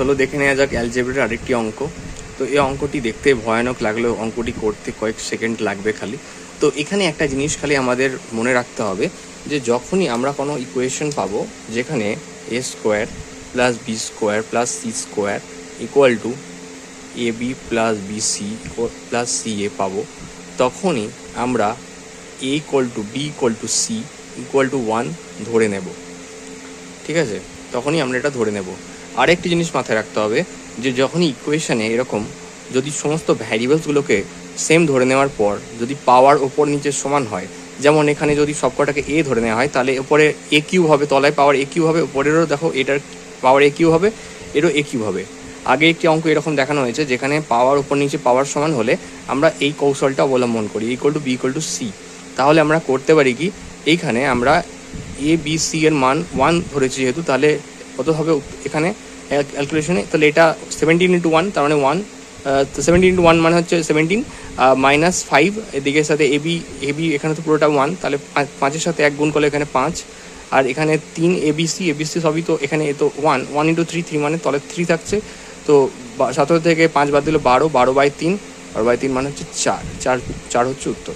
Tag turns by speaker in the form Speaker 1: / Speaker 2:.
Speaker 1: চলো দেখে নেওয়া যাক অ্যালজেব্রার আরেকটি অঙ্ক। তো এই অঙ্কটি দেখতে ভয়ানক লাগলেও অঙ্কটি করতে কয়েক সেকেন্ড লাগবে খালি। তো এখানে একটা জিনিস খালি আমাদের মনে রাখতে হবে যে যখনই আমরা কোনো ইকুয়েশন পাবো যেখানে A square plus B square plus C square equal to A B plus B C plus C A পাবো, তখনই আমরা A equal to B equal to C equal to 1 ধরে নেব। ঠিক আছে, তখনই আমরা এটা ধরে নেব। আরেকটি জিনিস মাথায় রাখতে হবে যে যখনই ইকুয়েশানে এরকম যদি সমস্ত ভ্যারিয়েবলসগুলোকে সেম ধরে নেওয়ার পর যদি পাওয়ার ওপর নিচে সমান হয়, যেমন এখানে যদি সবকটাকে এ ধরে নেওয়া হয় তাহলে ওপরে এ কিউ হবে, তলায় পাওয়ার এ কিউ হবে, ওপরেরও দেখো এটার পাওয়ার এ কিউ হবে, এরও এ কিউ হবে। আগে একটি অঙ্ক এরকম দেখানো হয়েছে যেখানে পাওয়ার ওপর নিচে পাওয়ার সমান হলে আমরা এই কৌশলটা অবলম্বন করি, equal to B equal to C. তাহলে আমরা করতে পারি কি, এইখানে আমরা এ বি সি এর মান 1 ধরেছি যেহেতু, তাহলে কত হবে এখানে ক্যালকুলেশনে, তাহলে এটা 17 ইন্টু 1 তার মানে 1, তো 17 ইন্টু 1 মানে হচ্ছে 17 মাইনাস 5 এদিকের সাথে এ বি এখানে তো পুরোটা 1, তাহলে 5-এর সাথে 1 গুণ করলে এখানে 5, আর এখানে 3 এবিসি সবই তো এখানে এ তো 1 ইন্টু 3 মানে তলে 3 থাকছে, তো 17 থেকে 5 বাদ দিলে 12 বাই 3 মানে হচ্ছে 4 হচ্ছে উত্তর।